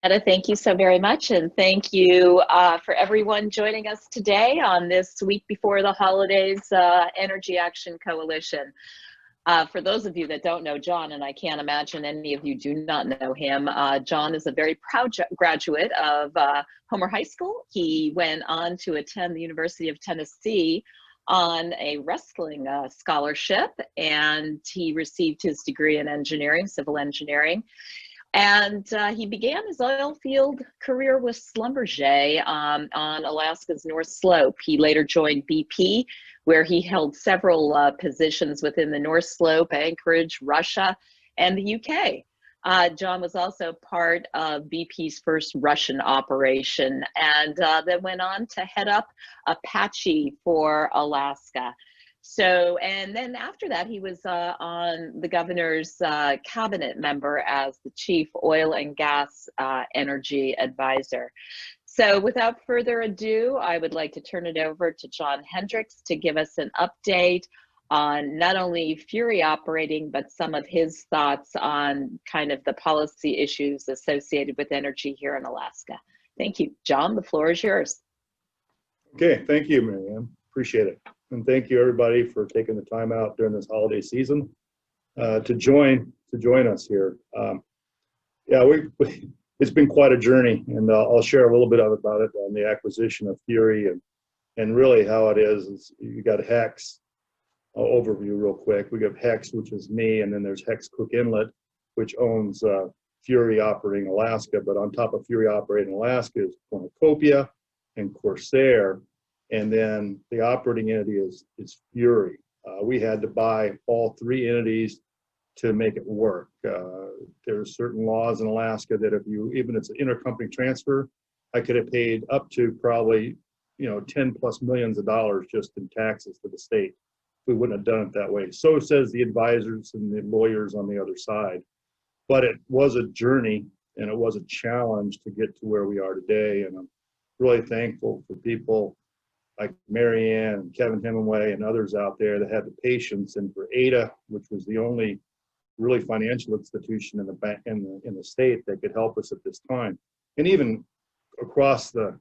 Thank you so very much, and thank you for everyone joining us today on this week before the holidays Energy Action Coalition. For those of you that don't know John, and I can't imagine any of you do not know him, John is a very proud graduate of Homer High School. He went on to attend the University of Tennessee on a wrestling scholarship, and he received his degree in engineering, civil engineering. And he began his oil field career with Schlumberger on Alaska's North Slope. He later joined BP, where he held several positions within the North Slope, Anchorage, Russia, and the UK. John was also part of BP's first Russian operation, and then went on to head up Apache for Alaska. So, and then after that, he was on the governor's cabinet member as the chief oil and gas energy advisor. So without further ado, I would like to turn it over to John Hendricks to give us an update on not only Furie Operating, but some of his thoughts on kind of the policy issues associated with energy here in Alaska. Thank you. John, the floor is yours. Okay, thank you, Marianne. Appreciate it. And thank you everybody for taking the time out during this holiday season to join us here. Yeah, it's been quite a journey, and I'll share a little bit about it on the acquisition of Furie and really how it is you got HEX. I'll overview real quick. We got HEX, which is me, and then there's HEX Cook Inlet, which owns Furie Operating Alaska. But on top of Furie Operating Alaska is Cornucopia and Corsair. And then the operating entity is Furie. We had to buy all three entities to make it work. There's certain laws in Alaska that if you, even if it's an intercompany transfer, I could have paid up to probably, 10+ millions of dollars just in taxes to the state. We wouldn't have done it that way. So says the advisors and the lawyers on the other side. But it was a journey and it was a challenge to get to where we are today. And I'm really thankful for people like Marianne and Kevin Hemingway and others out there that had the patience, and for Ada, which was the only really financial institution in the bank in the state that could help us at this time, and even across the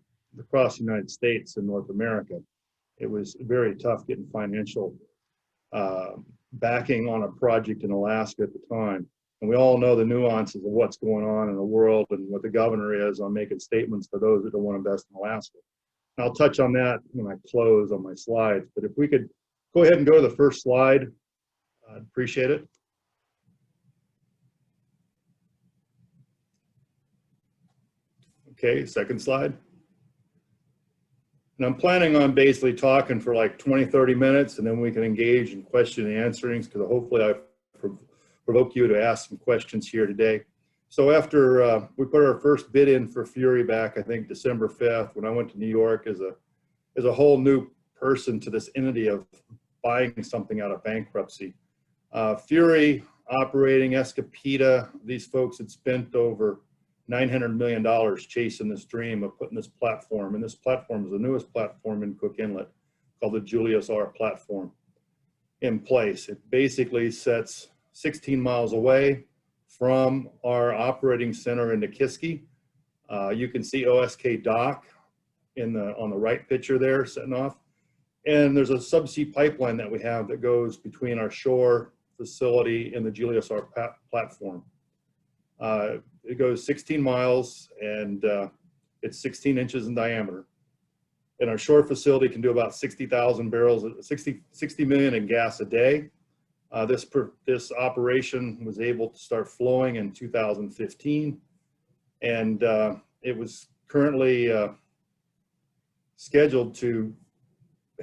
United States and North America, it was very tough getting financial backing on a project in Alaska at the time. And we all know the nuances of what's going on in the world and what the governor is on making statements to those that don't want to invest in Alaska. I'll touch on that when I close on my slides, but if we could go ahead and go to the first slide, I'd appreciate it. Okay, second slide. And I'm planning on basically talking for like 20-30 minutes, and then we can engage in question and answerings, because hopefully I provoke you to ask some questions here today. So after we put our first bid in for Furie back, I think December 5th, when I went to New York as a whole new person to this entity of buying something out of bankruptcy. Furie Operating, Escapita, these folks had spent over $900 million chasing this dream of putting this platform, and this platform is the newest platform in Cook Inlet, called the Jules R Platform, in place. It basically sits 16 miles away from our operating center in Nikiski. You can see OSK Dock on the right picture there, setting off. And there's a subsea pipeline that we have that goes between our shore facility and the Jules R Platform. It goes 16 miles and it's 16 inches in diameter. And our shore facility can do about 60,000 barrels, 60 million in gas a day. This operation was able to start flowing in 2015, and it was currently scheduled to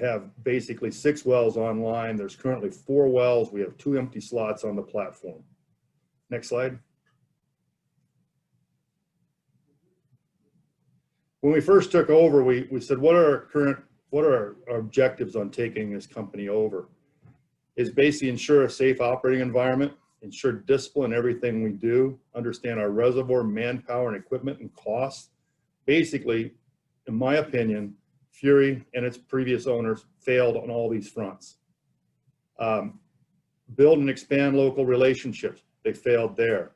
have basically 6 wells online. There's currently 4 wells. We have 2 empty slots on the platform. Next slide. When we first took over, we said, what are our objectives on taking this company over? Is basically ensure a safe operating environment, ensure discipline in everything we do, understand our reservoir, manpower, and equipment and costs. Basically, in my opinion, Furie and its previous owners failed on all these fronts. Build and expand local relationships, they failed there.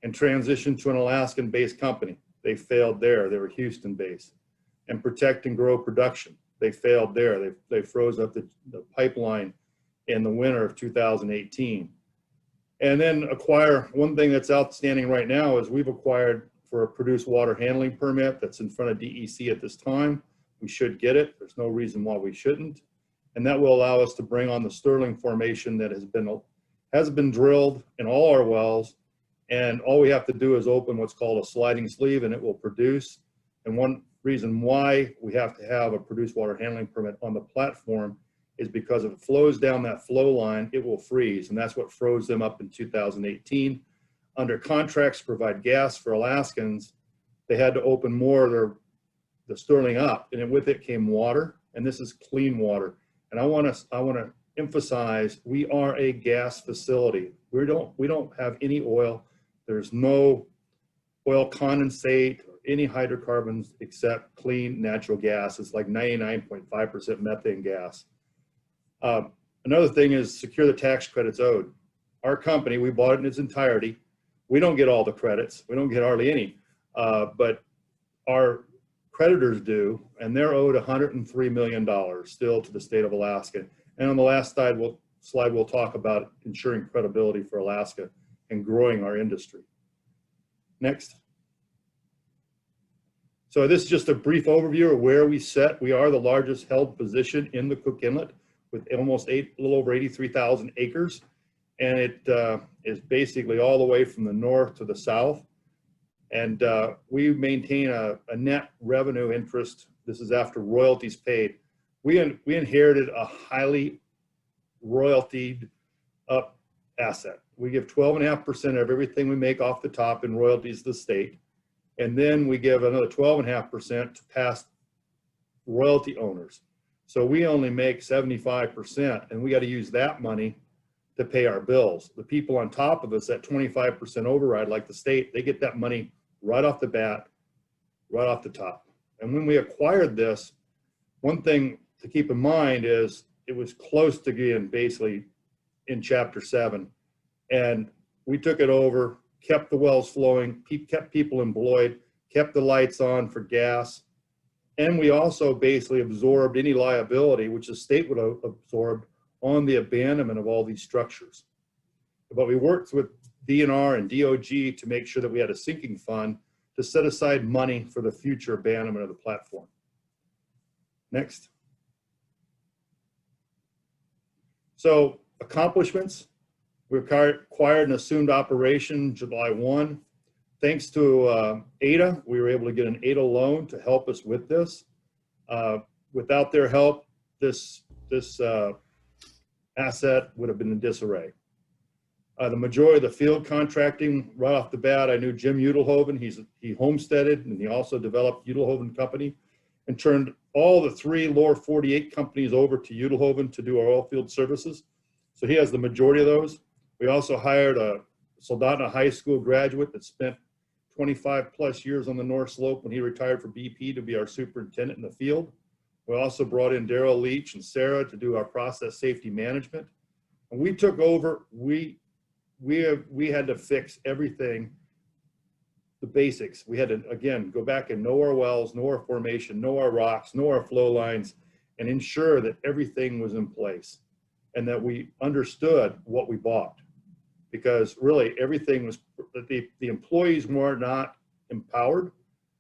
And transition to an Alaskan-based company, They failed there. They were Houston based. And protect and grow production. They failed there. They froze up the pipeline in the winter of 2018. And then acquire, one thing that's outstanding right now is we've acquired for a produced water handling permit that's in front of DEC at this time. We should get it. There's no reason why we shouldn't. And that will allow us to bring on the Sterling formation that has been drilled in all our wells. And all we have to do is open what's called a sliding sleeve and it will produce. And one reason why we have to have a produced water handling permit on the platform is because if it flows down that flow line, it will freeze. And that's what froze them up in 2018. Under contracts to provide gas for Alaskans, they had to open more of the Sterling up, and with it came water, and this is clean water. And I want to emphasize, we are a gas facility. We don't have any oil. There's no oil condensate or any hydrocarbons except clean natural gas. It's like 99.5% methane gas. Another thing is secure the tax credits owed. Our company, we bought it in its entirety. We don't get all the credits. We don't get hardly any, but our creditors do, and they're owed $103 million still to the state of Alaska. And on the last slide, we'll talk about ensuring credibility for Alaska and growing our industry. Next. So this is just a brief overview of where we sit. We are the largest held position in the Cook Inlet with almost a little over 83,000 acres. And it is basically all the way from the north to the south. And we maintain a net revenue interest. This is after royalties paid. We inherited a highly royaltied up asset. We give 12.5% of everything we make off the top in royalties to the state. And then we give another 12.5% to past royalty owners. So we only make 75%, and we got to use that money to pay our bills. The people on top of us, that 25% override, like the state, they get that money right off the bat, right off the top. And when we acquired this, one thing to keep in mind is it was close to being basically in Chapter 7. And we took it over, kept the wells flowing, kept people employed, kept the lights on for gas. And we also basically absorbed any liability, which the state would have absorbed on the abandonment of all these structures. But we worked with DNR and DOG to make sure that we had a sinking fund to set aside money for the future abandonment of the platform. Next. So accomplishments, we acquired and assumed operation July 1. Thanks to ADA, we were able to get an ADA loan to help us with this. Without their help, this asset would have been in disarray. The majority of the field contracting, right off the bat, I knew Jim Udelhoven. He homesteaded, and he also developed Udelhoven Company and turned all the 3 lower 48 companies over to Udelhoven to do our oil field services. So he has the majority of those. We also hired a Soldotna High School graduate that spent 25 plus years on the North Slope when he retired from BP to be our superintendent in the field. We also brought in Daryl Leach and Sarah to do our process safety management. And we took over, we had to fix everything, the basics. We had to, again, go back and know our wells, know our formation, know our rocks, know our flow lines, and ensure that everything was in place and that we understood what we bought. Because really everything was, the employees were not empowered.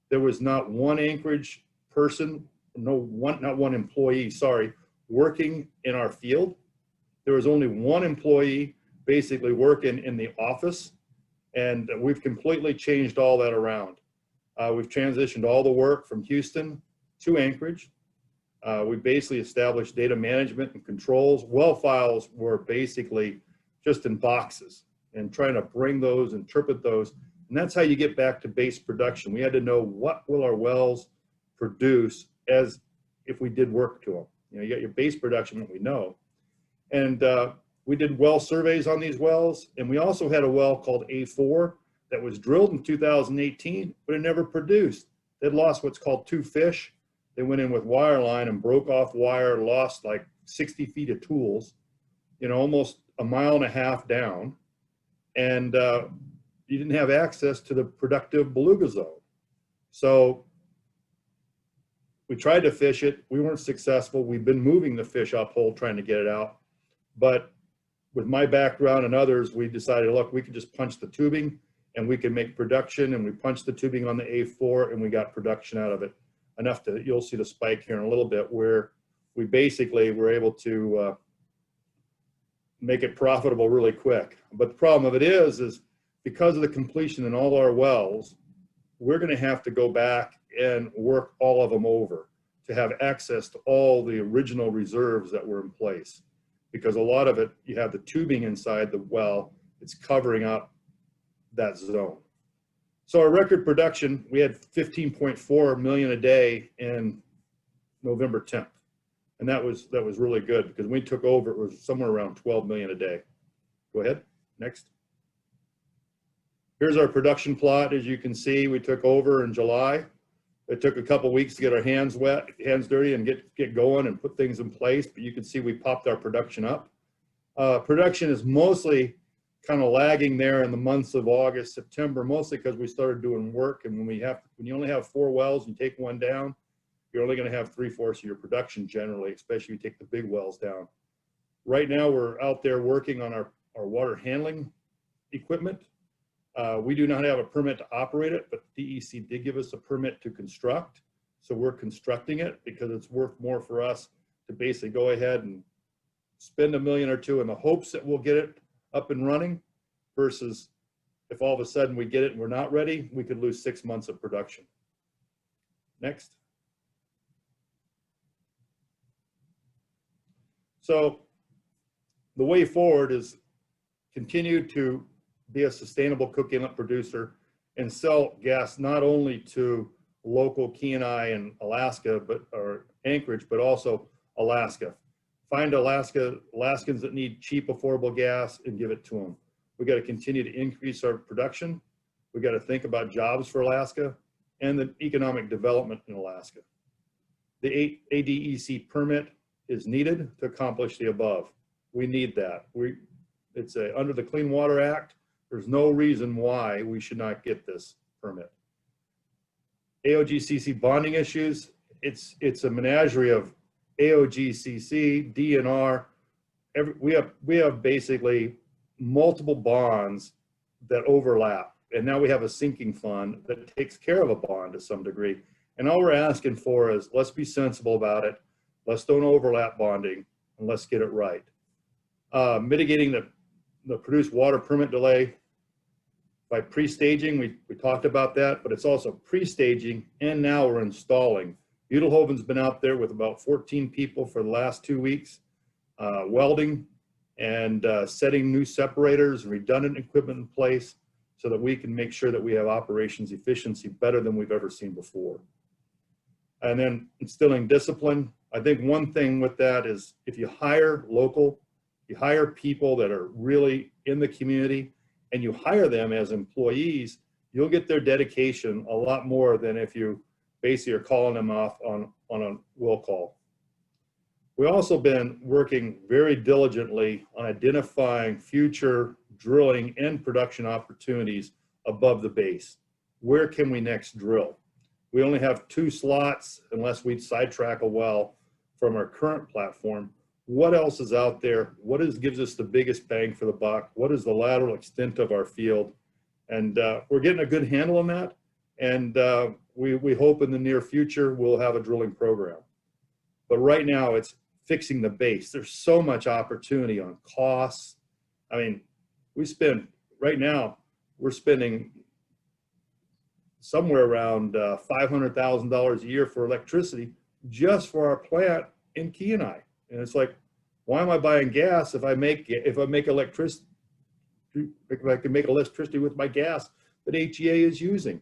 There was not one Anchorage person, not one employee, sorry, working in our field. There was only one employee basically working in the office, and we've completely changed all that around. We've transitioned all the work from Houston to Anchorage. We basically established data management and controls. Well files were basically just in boxes, and trying to bring those, interpret those, and that's how you get back to base production. We had to know what will our wells produce as if we did work to them. You know, you got your base production, what we know. And we did well surveys on these wells, and we also had a well called A4 that was drilled in 2018, but it never produced. They'd lost what's called 2 fish. They went in with wireline and broke off wire, lost like 60 feet of tools, you know, almost 1.5 miles down. And you didn't have access to the productive beluga zone. So we tried to fish it. We weren't successful. We've been moving the fish uphole trying to get it out. But with my background and others, we decided, look, we could just punch the tubing and we can make production. And we punched the tubing on the A4 and we got production out of it enough to, you'll see the spike here in a little bit, where we basically were able to make it profitable really quick. But the problem of it is because of the completion in all our wells, we're going to have to go back and work all of them over to have access to all the original reserves that were in place. Because a lot of it, you have the tubing inside the well, it's covering up that zone. So our record production, we had 15.4 million a day in November 10th. And that was really good, because when we took over, it was somewhere around 12 million a day. Go ahead, next. Here's our production plot. As you can see, we took over in July. It took a couple weeks to get our hands wet, hands dirty, and get going and put things in place. But you can see we popped our production up. Production is mostly kind of lagging there in the months of August, September, mostly because we started doing work. And when you only have 4 wells and you take one down, you're only going to have 3/4 of your production generally, especially if you take the big wells down. Right now, we're out there working on our water handling equipment. We do not have a permit to operate it, but DEC did give us a permit to construct. So we're constructing it because it's worth more for us to basically go ahead and spend $1 million or $2 million in the hopes that we'll get it up and running, versus if all of a sudden we get it and we're not ready, we could lose 6 months of production. Next. So the way forward is continue to be a sustainable Cook Inlet producer and sell gas not only to local Kenai and Alaska, or Anchorage, but also Alaska. Find Alaskans that need cheap, affordable gas and give it to them. We got to continue to increase our production. We got to think about jobs for Alaska and the economic development in Alaska. The ADEC permit is needed to accomplish the above. We need that. It's under the Clean Water Act. There's no reason why we should not get this permit. AOGCC bonding issues, it's a menagerie of AOGCC, DNR. We have basically multiple bonds that overlap, and now we have a sinking fund that takes care of a bond to some degree. And all we're asking for is, let's be sensible about it. Let's don't overlap bonding, and let's get it right. Mitigating the produced water permit delay by pre-staging, we talked about that, but it's also pre-staging, and now we're installing. Udelhoven's been out there with about 14 people for the last 2 weeks, welding and setting new separators and redundant equipment in place so that we can make sure that we have operations efficiency better than we've ever seen before. And then instilling discipline. I think one thing with that is, if you hire local, you hire people that are really in the community, and you hire them as employees, you'll get their dedication a lot more than if you basically are calling them off on a will call. We've also been working very diligently on identifying future drilling and production opportunities above the base. Where can we next drill? We only have 2 slots unless we sidetrack a well from our current platform. What else is out there? What gives us the biggest bang for the buck? What is the lateral extent of our field? And we're getting a good handle on that. And we hope in the near future we'll have a drilling program. But right now it's fixing the base. There's so much opportunity on costs. I mean, right now we're spending somewhere around $500,000 a year for electricity just for our plant in Kenai. And it's like, why am I buying gas if I can make electricity with my gas that HEA is using?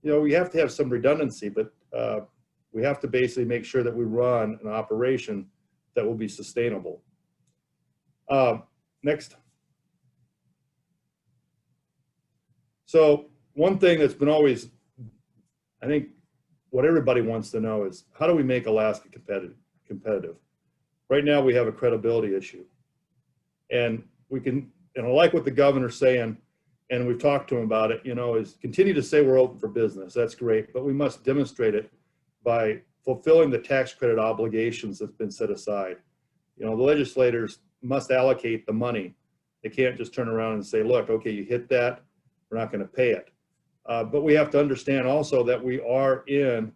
You know, we have to have some redundancy, but we have to basically make sure that we run an operation that will be sustainable. Next. So one thing that's been always, I think what everybody wants to know is, how do we make Alaska competitive? Right now we have a credibility issue, and I like what the governor's saying. and we've talked to them about it, is continue to say we're open for business. That's great, but we must demonstrate it by fulfilling the tax credit obligations that's been set aside. The legislators must allocate the money. They can't just turn around and say, look, okay, you hit that, we're not going to pay it. But we have to understand also that we are in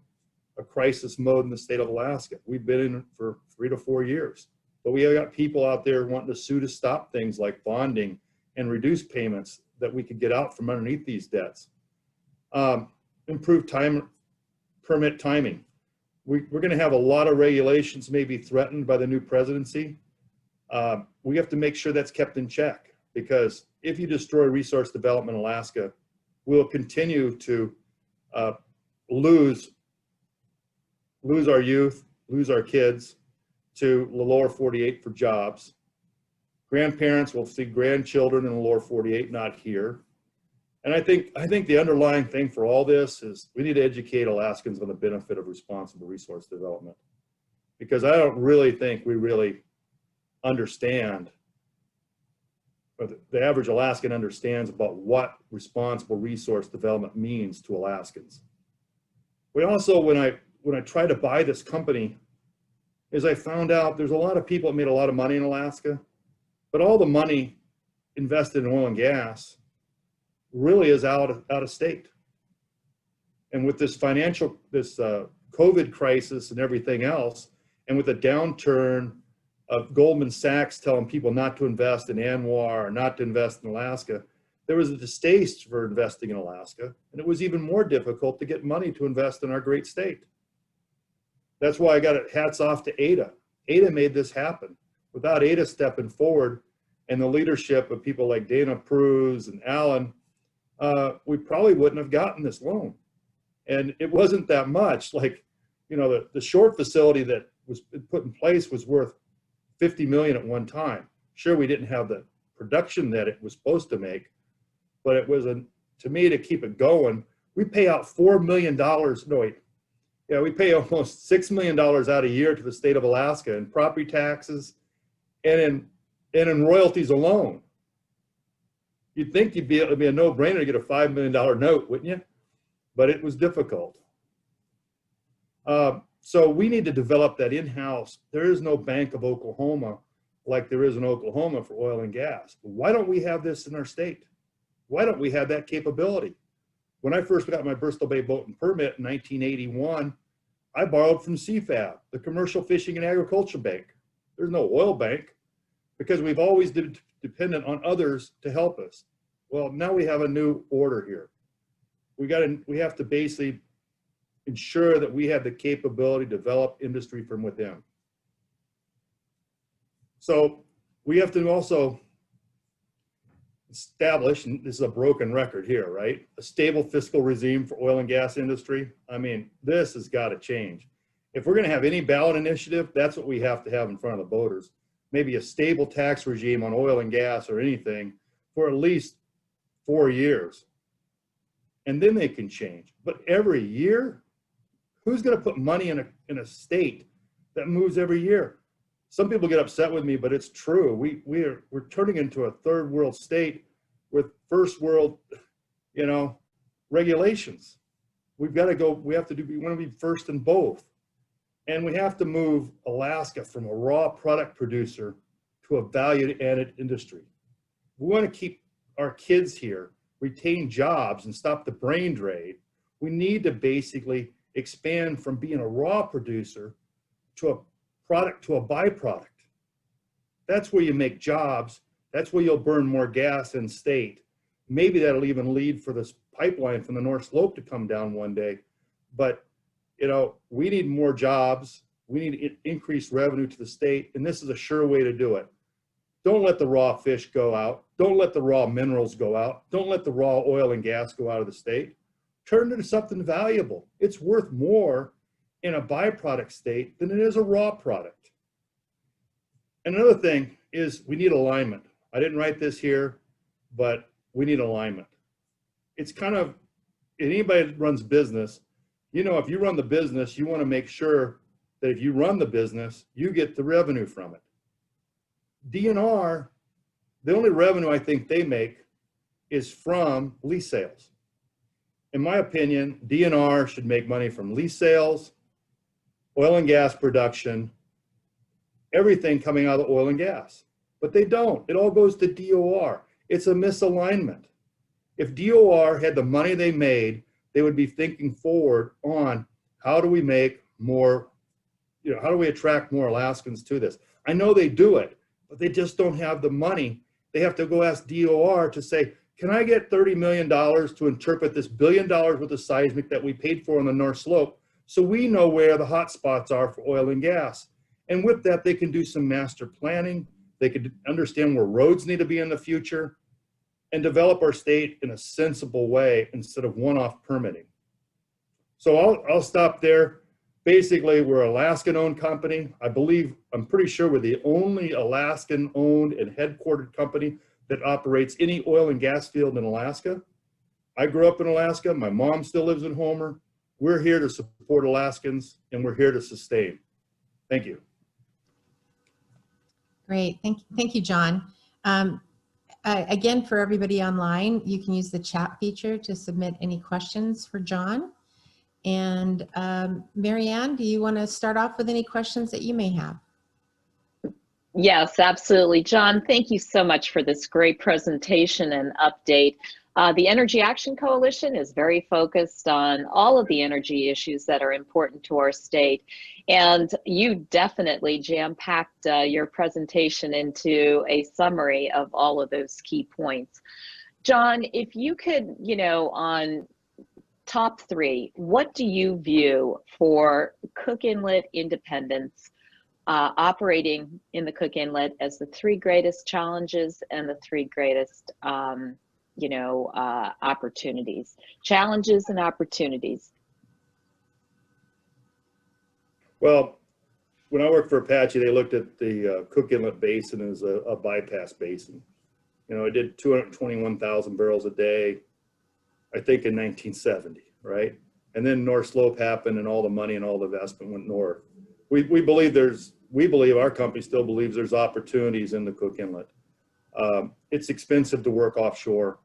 a crisis mode in the state of Alaska. We've been in it for 3 to 4 years, but we have got people out there wanting to sue to stop things like bonding and reduce payments that we could get out from underneath these debts. Improve permit timing. We're going to have a lot of regulations maybe threatened by the new presidency. We have to make sure that's kept in check, because if you destroy resource development in Alaska, we'll continue to lose our youth, lose our kids to the lower 48 for jobs. Grandparents will see grandchildren in the lower 48, not here. And I think the underlying thing for all this is we need to educate Alaskans on the benefit of responsible resource development, because I don't really think we really understand, or the average Alaskan understands about what responsible resource development means to Alaskans. We also, when I tried to buy this company, is I found out there's a lot of people that made a lot of money in Alaska, but all the money invested in oil and gas really is out of state. And with this COVID crisis and everything else, and with the downturn of Goldman Sachs telling people not to invest in ANWR or not to invest in Alaska, there was a distaste for investing in Alaska, and it was even more difficult to get money to invest in our great state. That's why I got hats off to Ada. Ada made this happen. Without Ada stepping forward and the leadership of people like Dana Pruz and Alan, we probably wouldn't have gotten this loan. And it wasn't that much. Like, the short facility that was put in place was worth $50 million at one time. Sure, we didn't have the production that it was supposed to make, but it was, to me, to keep it going, we pay out $4 million. No, wait. Yeah, we pay almost $6 million out a year to the state of Alaska in property taxes and in royalties alone. You'd think it'd be a no-brainer to get a $5 million note, wouldn't you? But it was difficult. So we need to develop that in-house. There is no Bank of Oklahoma like there is in Oklahoma for oil and gas. Why don't we have this in our state? Why don't we have that capability? When I first got my Bristol Bay boating permit in 1981, I borrowed from CFAB, the Commercial Fishing and Agriculture Bank. There's no oil bank, because we've always been dependent on others to help us. Well, now we have a new order here. We have to basically ensure that we have the capability to develop industry from within. So we have to also establish, and this is a broken record here, right? A stable fiscal regime for oil and gas industry. I mean, this has got to change. If we're going to have any ballot initiative, that's what we have to have in front of the voters. Maybe a stable tax regime on oil and gas or anything for at least 4 years. And then they can change. But every year, who's going to put money in a state that moves every year? Some people get upset with me, but it's true. We're turning into a third world state with first world, regulations. We've got to go. We want to be first in both, and we have to move Alaska from a raw product producer to a value-added industry. We want to keep our kids here, retain jobs, and stop the brain drain. We need to basically expand from being a raw producer to a product to a byproduct. That's where you make jobs. That's where you'll burn more gas in state. Maybe that'll even lead for this pipeline from the North Slope to come down one day. But, we need more jobs. We need increased revenue to the state, and this is a sure way to do it. Don't let the raw fish go out. Don't let the raw minerals go out. Don't let the raw oil and gas go out of the state. Turn it into something valuable. It's worth more in a byproduct state than it is a raw product. And another thing is we need alignment. I didn't write this here, but we need alignment. It's kind of, anybody that runs business, if you run the business, you want to make sure that if you run the business, you get the revenue from it. DNR, the only revenue I think they make is from lease sales. In my opinion, DNR should make money from lease sales, oil and gas production, everything coming out of oil and gas. But they don't. It all goes to DOR. It's a misalignment. If DOR had the money they made, they would be thinking forward on how do we make more, how do we attract more Alaskans to this? I know they do it, but they just don't have the money. They have to go ask DOR to say, can I get $30 million to interpret this $1 billion worth of seismic that we paid for on the North Slope so we know where the hot spots are for oil and gas? And with that, they can do some master planning. They could understand where roads need to be in the future and develop our state in a sensible way instead of one-off permitting. So I'll stop there. Basically, we're an Alaskan-owned company. I'm pretty sure we're the only Alaskan-owned and headquartered company that operates any oil and gas field in Alaska. I grew up in Alaska. My mom still lives in Homer. We're here to support Alaskans, and we're here to sustain. Thank you. Great. Thank you, John. Again, for everybody online, you can use the chat feature to submit any questions for John. And Marianne, do you want to start off with any questions that you may have? Yes, absolutely. John, thank you so much for this great presentation and update. The Energy Action Coalition is very focused on all of the energy issues that are important to our state. And you definitely jam-packed your presentation into a summary of all of those key points. John, if you could, on top 3, what do you view for Cook Inlet independence, operating in the Cook Inlet as the 3 greatest challenges and the 3 greatest, opportunities, challenges and opportunities? Well, when I worked for Apache, they looked at the Cook Inlet Basin as a bypass basin. It did 221,000 barrels a day, I think in 1970, right? And then North Slope happened and all the money and all the investment went north. We believe our company still believes there's opportunities in the Cook Inlet. It's expensive to work offshore.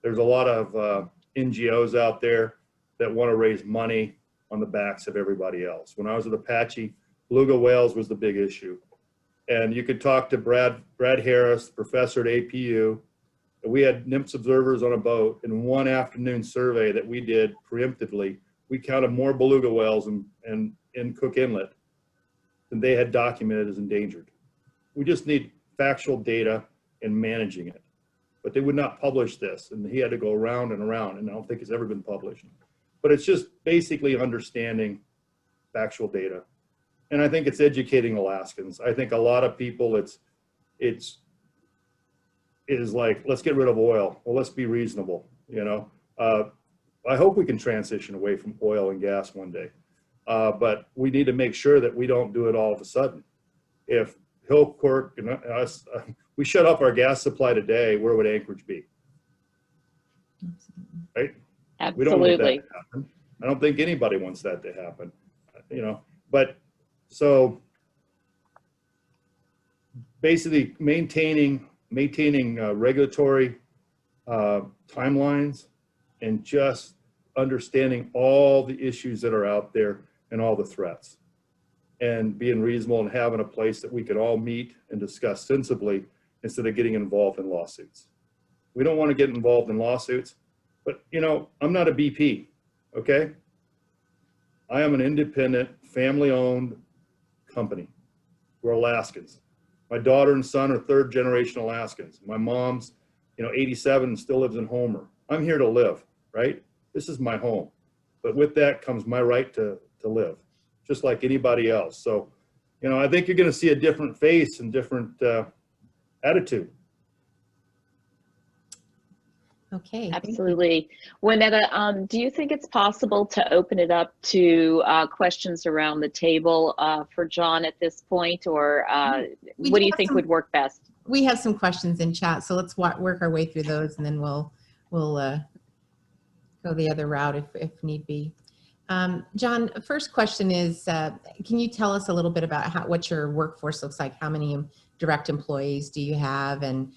There's a lot of NGOs out there that want to raise money on the backs of everybody else. When I was at Apache, beluga whales was the big issue. And you could talk to Brad Harris, professor at APU. We had NIMS observers on a boat. In one afternoon survey that we did preemptively, we counted more beluga whales in Cook Inlet than they had documented as endangered. We just need factual data and managing it. But they would not publish this, and he had to go around and around, and I don't think it's ever been published. But it's just basically understanding factual data. And I think it's educating Alaskans. I think a lot of people, it is like, let's get rid of oil. Well, let's be reasonable, I hope we can transition away from oil and gas one day. But we need to make sure that we don't do it all of a sudden. If Hillcork and us, we shut off our gas supply today, where would Anchorage be? Right? Absolutely. We don't want that to happen. I don't think anybody wants that to happen, but so basically maintaining regulatory timelines and just understanding all the issues that are out there and all the threats, and being reasonable and having a place that we can all meet and discuss sensibly instead of getting involved in lawsuits. We don't want to get involved in lawsuits, but I'm not a BP, okay? I am an independent, family-owned company. We're Alaskans. My daughter and son are 3rd generation Alaskans. My mom's, 87 and still lives in Homer. I'm here to live, right? This is my home. But with that comes my right to live, just like anybody else. So, I think you're going to see a different face and different attitude. Okay. Absolutely. Juanetta, do you think it's possible to open it up to questions around the table for John at this point, or what do you think would work best? We have some questions in chat, so let's work our way through those, and then we'll go the other route if need be. John, first question is, can you tell us a little bit about what your workforce looks like? How many direct employees do you have, and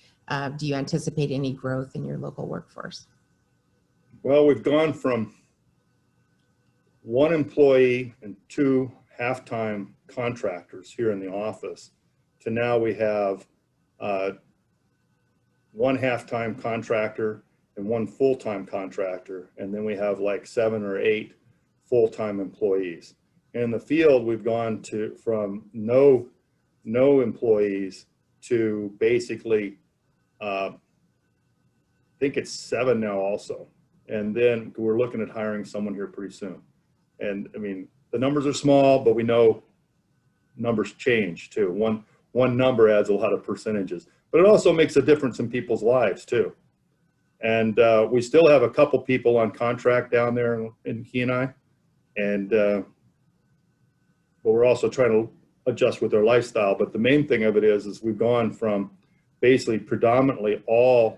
do you anticipate any growth in your local workforce? Well, we've gone from 1 employee and 2 half-time contractors here in the office to now we have 1 half-time contractor and 1 full-time contractor, and then we have like 7 or 8 full-time employees. In the field, we've gone from no employees to basically, I think it's 7 now also. And then we're looking at hiring someone here pretty soon. And I mean, the numbers are small, but we know numbers change too. One number adds a lot of percentages, but it also makes a difference in people's lives too. And we still have a couple people on contract down there in Kenai, and but we're also trying to adjust with their lifestyle. But the main thing of it is we've gone from basically predominantly all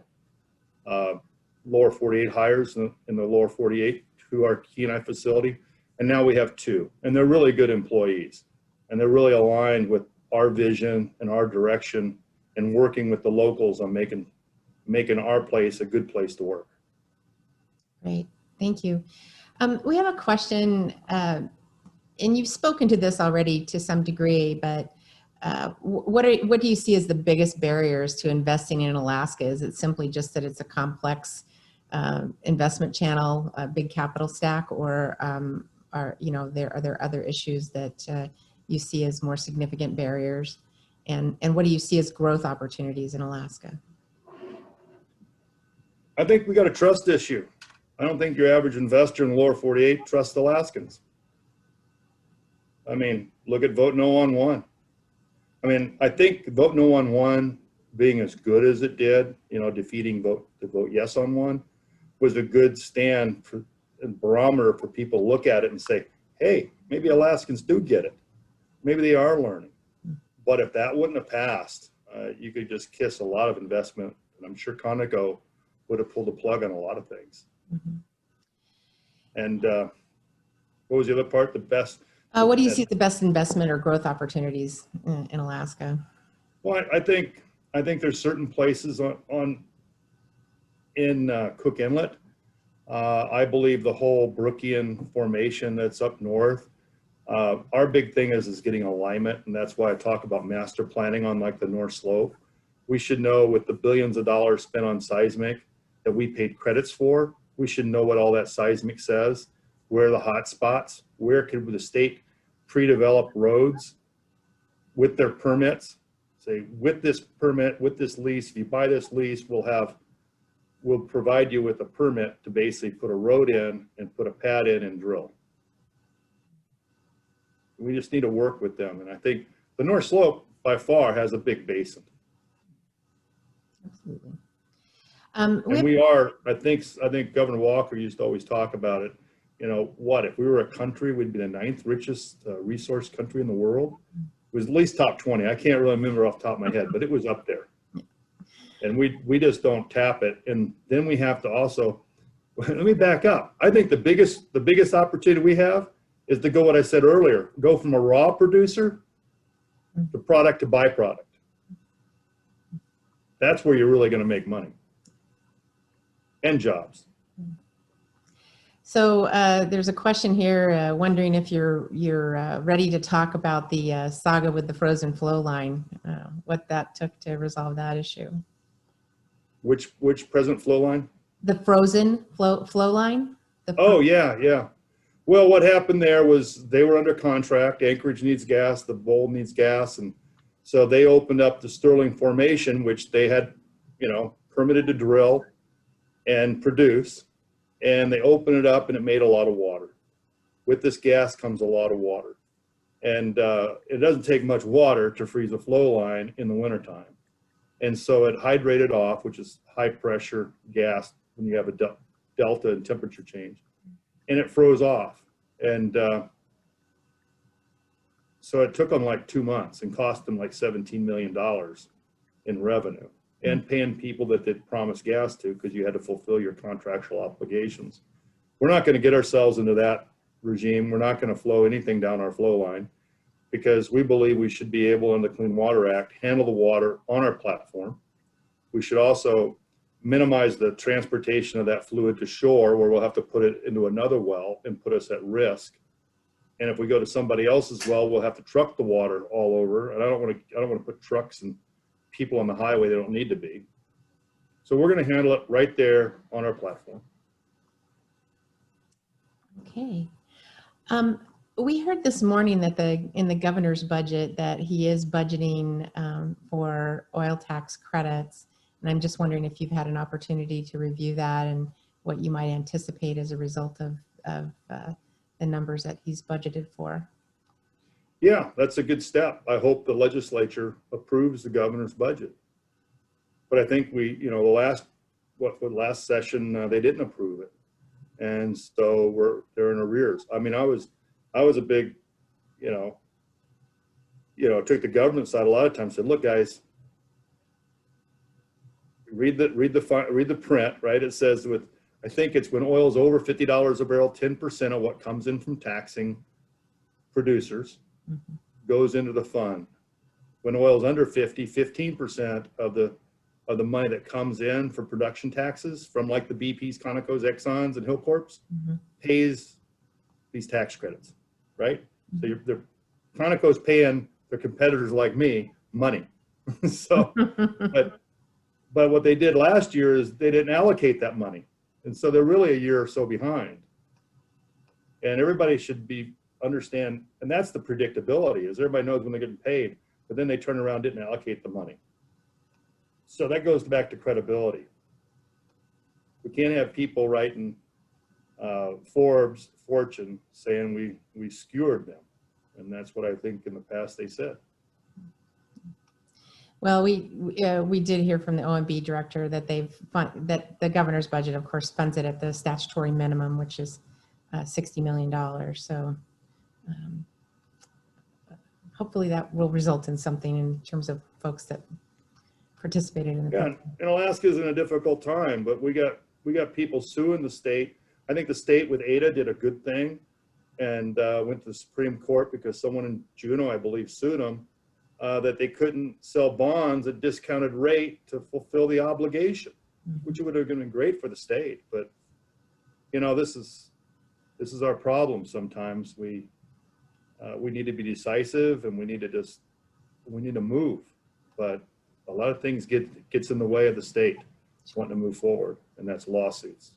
lower 48 hires in the lower 48 to our Kenai facility, and now we have 2, and they're really good employees, and they're really aligned with our vision and our direction, and working with the locals on making our place a good place to work. Great, thank you. We have a question, and you've spoken to this already to some degree, but what do you see as the biggest barriers to investing in Alaska? Is it simply just that it's a complex investment channel, a big capital stack, or are there other issues that you see as more significant barriers? And what do you see as growth opportunities in Alaska? I think we got a trust issue. I don't think your average investor in the lower 48 trusts Alaskans. I mean, look at vote no on 1. I mean, I think vote no on 1 being as good as it did, defeating the vote yes on 1, was a good stand for and barometer for people to look at it and say, hey, maybe Alaskans do get it. Maybe they are learning. But if that wouldn't have passed, you could just kiss a lot of investment. And I'm sure Conoco would have pulled the plug on a lot of things. Mm-hmm. And what was the other part? The best. What do you see as the best investment or growth opportunities in Alaska? Well, I think there's certain places in Cook Inlet. I believe the whole Brookian formation that's up north. Our big thing is getting alignment, and that's why I talk about master planning on like the North Slope. We should know, with the billions of dollars spent on seismic that we paid credits for, we should know what all that seismic says, where are the hot spots, where could the state pre-develop roads with their permits, say with this permit, with this lease, if you buy this lease, we'll provide you with a permit to basically put a road in and put a pad in and drill. We just need to work with them. And I think the North Slope by far has a big basin. Absolutely. And we are, I think Governor Walker used to always talk about it. If we were a country, we'd be the 9th richest resource country in the world. It was at least top 20. I can't really remember off the top of my head, but it was up there. And we just don't tap it. And then we have to also, let me back up. I think the biggest opportunity we have is to go what I said earlier, go from a raw producer to product to byproduct. That's where you're really going to make money and jobs. So there's a question here wondering if you're ready to talk about the saga with the frozen flow line, what that took to resolve that issue. Which present flow line? The frozen flow line? Oh, yeah. Well, what happened there was they were under contract. Anchorage needs gas, the Bowl needs gas. And so they opened up the Sterling Formation, which they had, permitted to drill and produce. And they opened it up and it made a lot of water. With this gas comes a lot of water. And it doesn't take much water to freeze a flow line in the wintertime. And so it hydrated off, which is high pressure gas when you have a delta in temperature change. And it froze off. And so it took them like 2 months and cost them like $17 million in revenue, and paying people that they'd promised gas to, because you had to fulfill your contractual obligations. We're not going to get ourselves into that regime. We're not going to flow anything down our flow line, because we believe we should be able, in the Clean Water Act, handle the water on our platform. we should also minimize the transportation of that fluid to shore, where we'll have to put it into another well and put us at risk. And if we go to somebody else's well, we'll have to truck the water all over. And I don't want to put trucks and people on the highway they don't need to be. So we're going to handle it right there on our platform. Okay. We heard this morning that in the governor's budget that he is budgeting for oil tax credits. And I'm just wondering if you've had an opportunity to review that and what you might anticipate as a result of the numbers that he's budgeted for. Yeah, that's a good step. I hope the legislature approves the governor's budget. But I think the last session, they didn't approve it. And so they're in arrears. I mean, I was a big, took the government side a lot of times, said, look, guys, read the print, right? It says I think it's when oil is over $50 a barrel, 10% of what comes in from taxing producers goes into the fund. When oil is under 50, 15% of the money that comes in for production taxes from like the BPs, Conocos, Exxons, and Hilcorps pays these tax credits, right? So the Conocos paying their competitors like me money. So, but what they did last year is they didn't allocate that money. And so they're really a year or so behind. And everybody should understand, and that's the predictability, is everybody knows when they're getting paid, but then they turn around, didn't allocate the money. So that goes back to credibility. We can't have people writing Forbes, Fortune saying we skewered them. And that's what I think in the past they said. Well, we did hear from the OMB director that that the governor's budget, of course, funds it at the statutory minimum, which is $60 million. So hopefully that will result in something in terms of folks that participated in the program. And Alaska's in a difficult time, but we got people suing the state. I think the state with Ada did a good thing and went to the Supreme Court because someone in Juneau, I believe, sued them. That they couldn't sell bonds at discounted rate to fulfill the obligation, which would have been great for the state. But this is our problem. Sometimes we need to be decisive and we need to move. But a lot of things gets in the way of the state wanting to move forward, and that's lawsuits.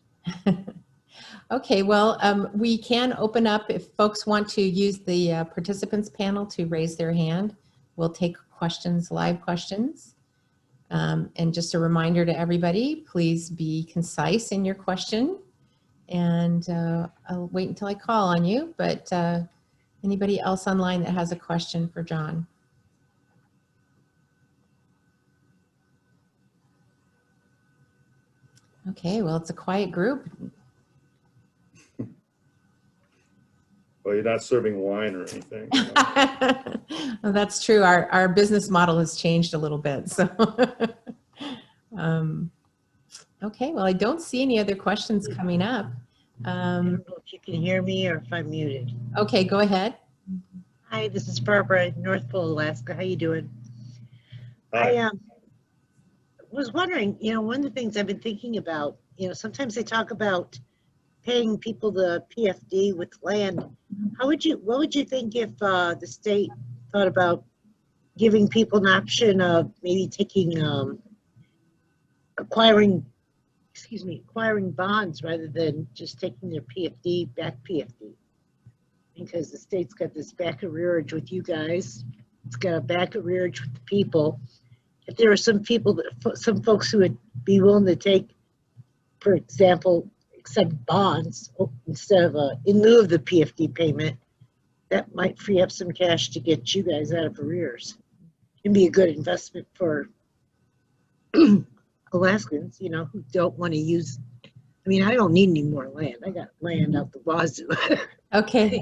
Okay, well, we can open up if folks want to use the participants panel to raise their hand. We'll take questions, live questions. And just a reminder to everybody, please be concise in your question. And I'll wait until I call on you, but anybody else online that has a question for John? Okay, well, it's a quiet group. Well, you're not serving wine or anything. Well, that's true. Our business model has changed a little bit. So, okay. Well, I don't see any other questions coming up. I don't know if you can hear me or if I'm muted. Okay, go ahead. Hi, this is Barbara, North Pole, Alaska. How you doing? Hi. I was wondering, one of the things I've been thinking about, sometimes they talk about paying people the PFD with land. What would you think if the state thought about giving people an option of maybe taking, acquiring bonds rather than just taking their PFD, back PFD? Because the state's got this back arrearage with you guys. It's got a back arrearage with the people. If there are some folks who would be willing to take, for example, accept bonds instead of in lieu of the PFD payment, that might free up some cash to get you guys out of arrears. It'd be a good investment for Alaskans, who don't want to use. I mean, I don't need any more land. I got land out the wazoo. Okay.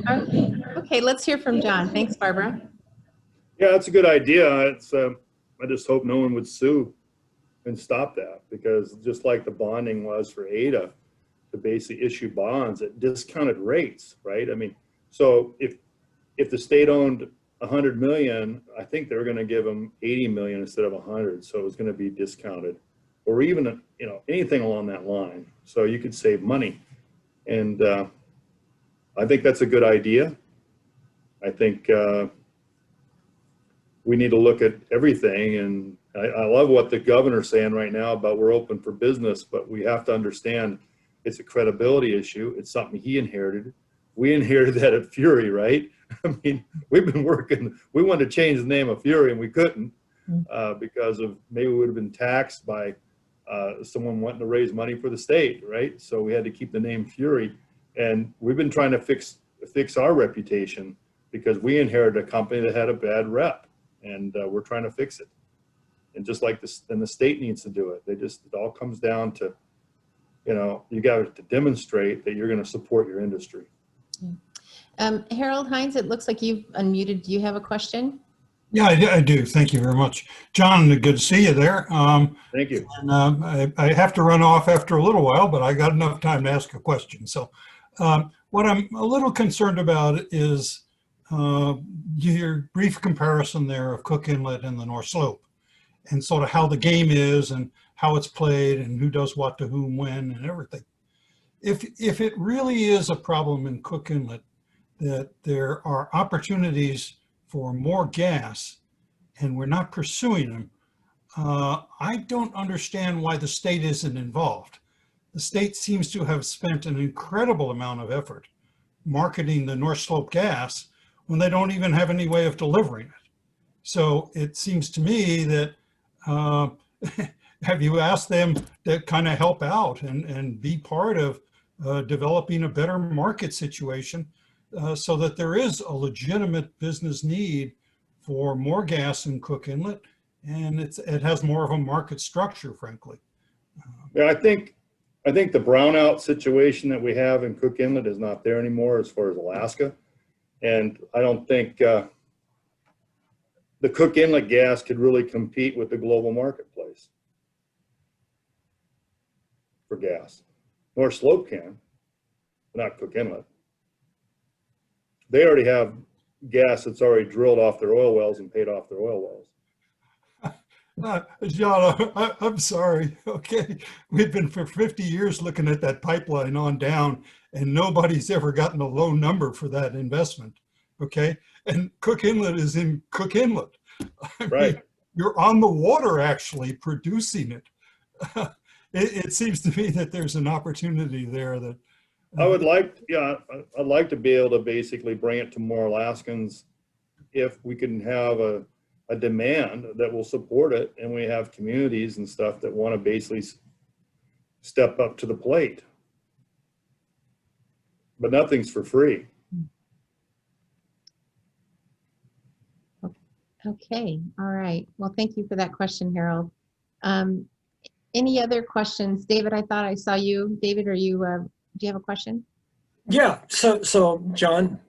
Okay, let's hear from John. Thanks, Barbara. Yeah, that's a good idea. I just hope no one would sue and stop that, because just like the bonding was for Ada, to basically issue bonds at discounted rates, right? I mean, so if the state owned 100 million, I think they were going to give them 80 million instead of 100, so it was going to be discounted. or even, you know, anything along that line. So you could save money. And I think that's a good idea. I think we need to look at everything. And I love what the governor's saying right now about we're open for business, but we have to understand it's a credibility issue. It's something he inherited. We inherited that at Furie, right? I mean, we've been working, we wanted to change the name of Furie and we couldn't because of maybe we would have been taxed by someone wanting to raise money for the state, right? So we had to keep the name Furie. And we've been trying to fix our reputation because we inherited a company that had a bad rep, and we're trying to fix it. And just like this, and the state needs to do it. It all comes down to, you know, you got to demonstrate that you're going to support your industry. Harold Hines, it looks like you've unmuted. Do you have a question? Yeah, I do. Thank you very much. John, good to see you there. Thank you. And, I have to run off after a little while, but I got enough time to ask a question. So what I'm a little concerned about is your brief comparison there of Cook Inlet and the North Slope, and sort of how the game is and how it's played and who does what to whom when and everything. If it really is a problem in Cook Inlet that there are opportunities for more gas and we're not pursuing them, I don't understand why the state isn't involved. The state seems to have spent an incredible amount of effort marketing the North Slope gas when they don't even have any way of delivering it. So it seems to me that have you asked them to kind of help out and be part of developing a better market situation so that there is a legitimate business need for more gas in Cook Inlet, and it has more of a market structure, frankly. Yeah, I think the brownout situation that we have in Cook Inlet is not there anymore as far as Alaska. And I don't think the Cook Inlet gas could really compete with the global marketplace for gas. North Slope can, but not Cook Inlet. They already have gas that's already drilled off their oil wells and paid off their oil wells. John, I'm sorry. Okay, we've been for 50 years looking at that pipeline on down, and nobody's ever gotten a low number for that investment. Okay, and Cook Inlet is in Cook Inlet. Right. Mean, you're on the water actually producing it. It seems to me that there's an opportunity there that I'd like to be able to basically bring it to more Alaskans if we can have a demand that will support it, and we have communities and stuff that want to basically step up to the plate. But nothing's for free. Okay, all right. Well, thank you for that question, Harold. Any other questions? David, I thought I saw you. David, do you have a question? Yeah, so John,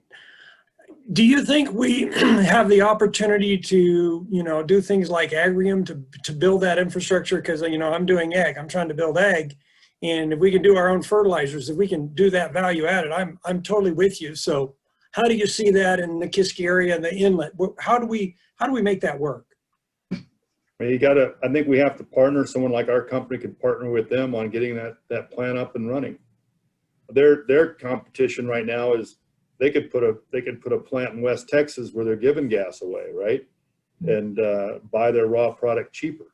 do you think we have the opportunity to, do things like Agrium to build that infrastructure? Because, I'm doing ag, I'm trying to build ag. And if we can do our own fertilizers, if we can do that value added, I'm totally with you. So how do you see that in the Kiski area and the inlet? How do we make that work? I think we have to partner. Someone like our company could partner with them on getting that plant up and running. Their competition right now is they could put a plant in West Texas where they're giving gas away, right? And buy their raw product cheaper.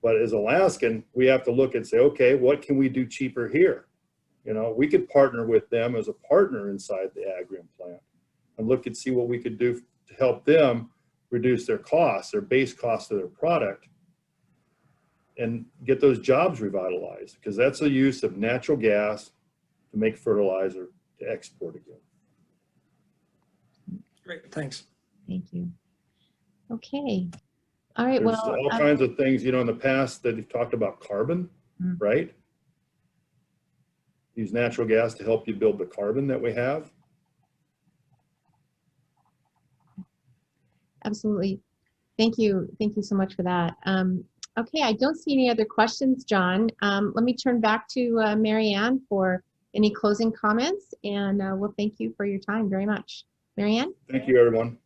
But as Alaskan, we have to look and say, okay, what can we do cheaper here? We could partner with them as a partner inside the Agrium plant and look and see what we could do to help them reduce their costs, their base cost of their product, and get those jobs revitalized, because that's the use of natural gas to make fertilizer to export again. Great, thanks. Thank you. Okay. All right, There's well. all kinds of things, in the past that you've talked about carbon, right? Use natural gas to help you build the carbon that we have. Absolutely. Thank you. Thank you so much for that. Okay, I don't see any other questions, John. Let me turn back to Mary Ann for any closing comments, and we'll thank you for your time very much. Mary Ann? Thank you, everyone.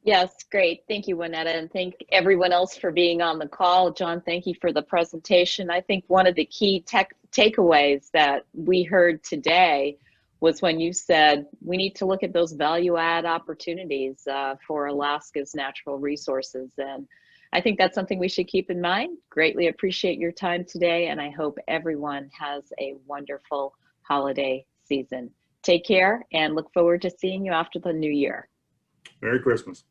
Yes, great. Thank you, Juanetta, and thank everyone else for being on the call. John, thank you for the presentation. I think one of the key takeaways that we heard today was when you said we need to look at those value add opportunities for Alaska's natural resources. And I think that's something we should keep in mind. Greatly appreciate your time today, and I hope everyone has a wonderful holiday season. Take care and look forward to seeing you after the new year. Merry Christmas.